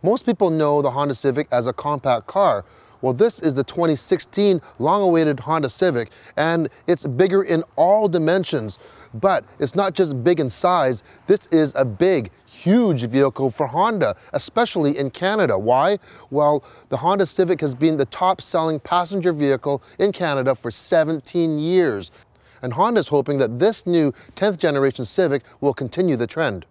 Most people know the Honda Civic as a compact car. Well, this is the 2016 long-awaited Honda Civic, and it's bigger in all dimensions. But it's not just big in size, this is a big, huge vehicle for Honda, especially in Canada. Why? Well, the Honda Civic has been the top-selling passenger vehicle in Canada for 17 years. And Honda's hoping that this new 10th generation Civic will continue the trend.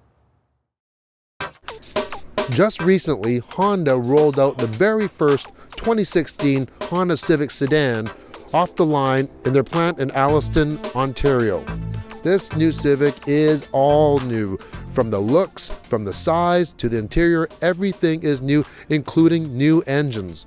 Just recently, Honda rolled out the very first 2016 Honda Civic sedan off the line in their plant in Alliston, Ontario. This new Civic is all new. From the looks, from the size, to the interior, everything is new, including new engines.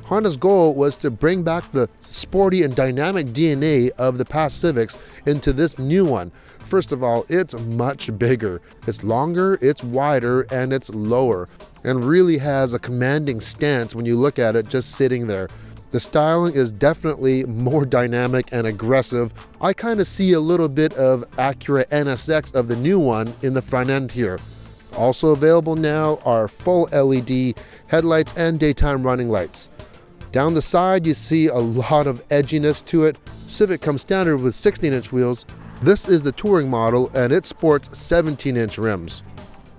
Honda's goal was to bring back the sporty and dynamic DNA of the past Civics into this new one. First of all, it's much bigger. It's longer, it's wider, and it's lower, and really has a commanding stance when you look at it just sitting there. The styling is definitely more dynamic and aggressive. I kind of see a little bit of Acura NSX of the new one in the front end here. Also available now are full LED headlights and daytime running lights. Down the side you see a lot of edginess to it. Civic comes standard with 16-inch wheels. This is the touring model and it sports 17-inch rims.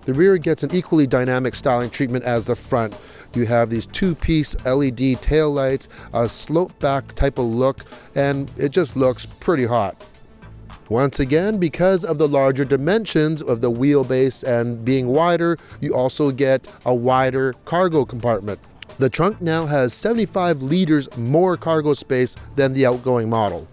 The rear gets an equally dynamic styling treatment as the front. You have these two-piece LED taillights, a slope-back type of look, and it just looks pretty hot. Once again, because of the larger dimensions of the wheelbase and being wider, you also get a wider cargo compartment. The trunk now has 75 liters more cargo space than the outgoing model.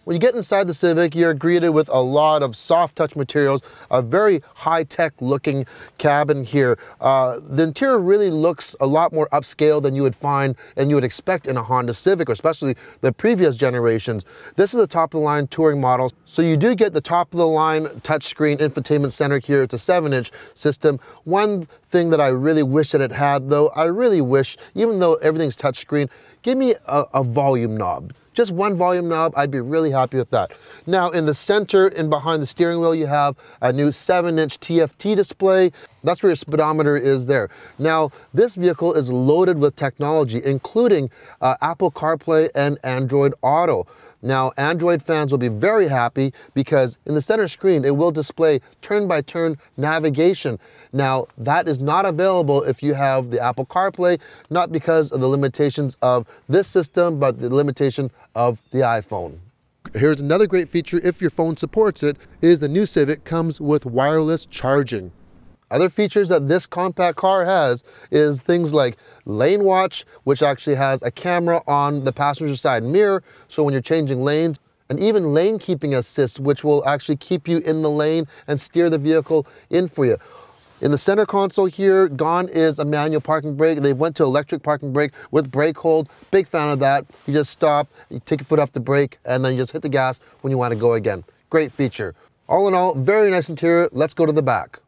When you get inside the Civic, you're greeted with a lot of soft touch materials, a very high-tech looking cabin here. The interior really looks a lot more upscale than you would find and you would expect in a Honda Civic, or especially the previous generations. This is a top-of-the-line touring model, so you do get the top-of-the-line touchscreen infotainment center here. It's a 7-inch system. One thing that I really wish that it had, though, I really wish, even though everything's touchscreen, give me a volume knob. Just one volume knob, I'd be really happy with that. Now in the center and behind the steering wheel, you have a new 7-inch TFT display. That's where your speedometer is there. Now this vehicle is loaded with technology, including Apple CarPlay and Android Auto. Now Android fans will be very happy because in the center screen, it will display turn-by-turn navigation. Now that is not available if you have the Apple CarPlay, not because of the limitations of this system, but the limitation of the iPhone. Here's another great feature, if your phone supports it, is the new Civic comes with wireless charging. Other features that this compact car has is things like lane watch, which actually has a camera on the passenger side mirror, so when you're changing lanes, and even lane keeping assist, which will actually keep you in the lane and steer the vehicle in for you. In the center console here, gone is a manual parking brake. They went to electric parking brake with brake hold. Big fan of that. You just stop, you take your foot off the brake, and then you just hit the gas when you want to go again. Great feature. All in all, very nice interior. Let's go to the back.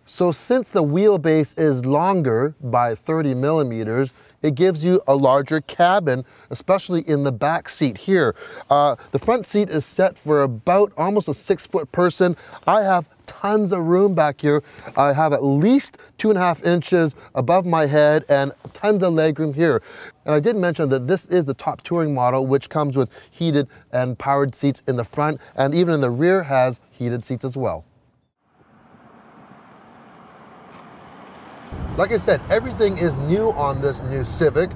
So since the wheelbase is longer by 30 millimeters, it gives you a larger cabin, especially in the back seat here. The front seat is set for about almost a 6-foot person. I have tons of room back here. I have at least 2.5 inches above my head and tons of legroom here. And I did mention that this is the top touring model, which comes with heated and powered seats in the front, and even in the rear has heated seats as well. Like I said, everything is new on this new Civic,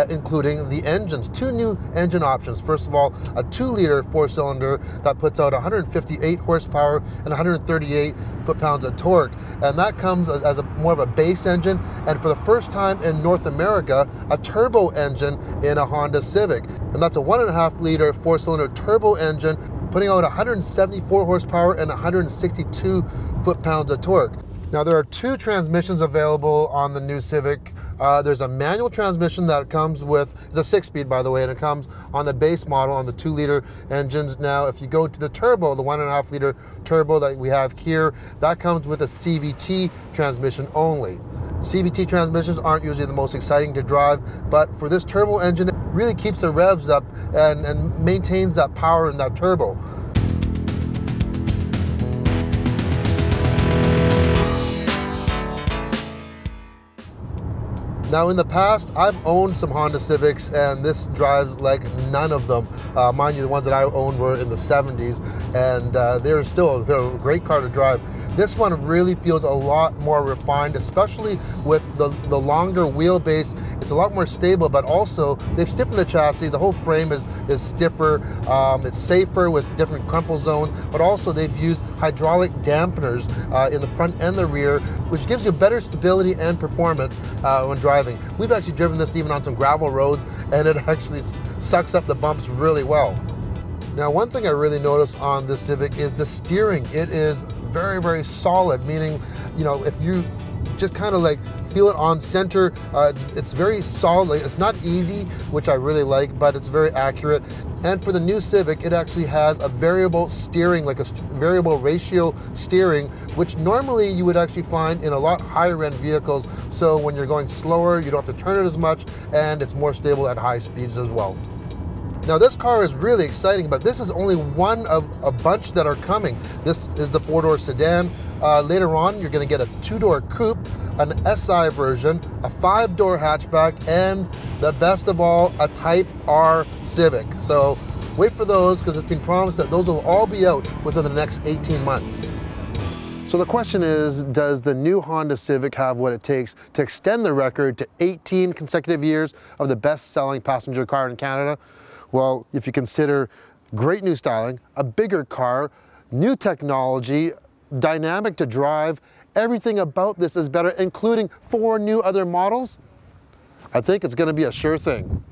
including the engines. 2 new engine options. First of all, a 2-liter 4-cylinder that puts out 158 horsepower and 138 foot-pounds of torque. And that comes as more of a base engine, and for the first time in North America, a turbo engine in a Honda Civic. And that's a 1.5-liter 4-cylinder turbo engine, putting out 174 horsepower and 162 foot-pounds of torque. Now there are 2 transmissions available on the new Civic. There's a manual transmission that comes with, it's a 6-speed by the way, and it comes on the base model on the 2-liter engines. Now if you go to the turbo, the 1.5-liter turbo that we have here, that comes with a CVT transmission only. CVT transmissions aren't usually the most exciting to drive, but for this turbo engine, it really keeps the revs up and maintains that power in that turbo. Now in the past, I've owned some Honda Civics and this drives like none of them. Mind you, the ones that I owned were in the 70s and they're a great car to drive. This one really feels a lot more refined, especially with the longer wheelbase. It's a lot more stable, but also they've stiffened the chassis. The whole frame is stiffer. It's safer with different crumple zones, but also they've used hydraulic dampeners in the front and the rear, which gives you better stability and performance when driving. We've actually driven this even on some gravel roads, and it actually sucks up the bumps really well. Now, one thing I really noticed on this Civic is the steering. It is very, very solid, meaning, you know, if you just kind of like feel it on center, it's very solid. It's not easy, which I really like, but it's very accurate. And for the new Civic, it actually has a variable steering, like a variable ratio steering, which normally you would actually find in a lot higher end vehicles. So when you're going slower, you don't have to turn it as much, and it's more stable at high speeds as well. Now this car is really exciting, but this is only one of a bunch that are coming. This is the 4-door sedan. Later on, you're gonna get a 2-door coupe, an SI version, a 5-door hatchback, and the best of all, a Type R Civic. So wait for those, because it's been promised that those will all be out within the next 18 months. So the question is, does the new Honda Civic have what it takes to extend the record to 18 consecutive years of the best-selling passenger car in Canada? Well, if you consider great new styling, a bigger car, new technology, dynamic to drive, everything about this is better, including 4 new other models, I think it's going to be a sure thing.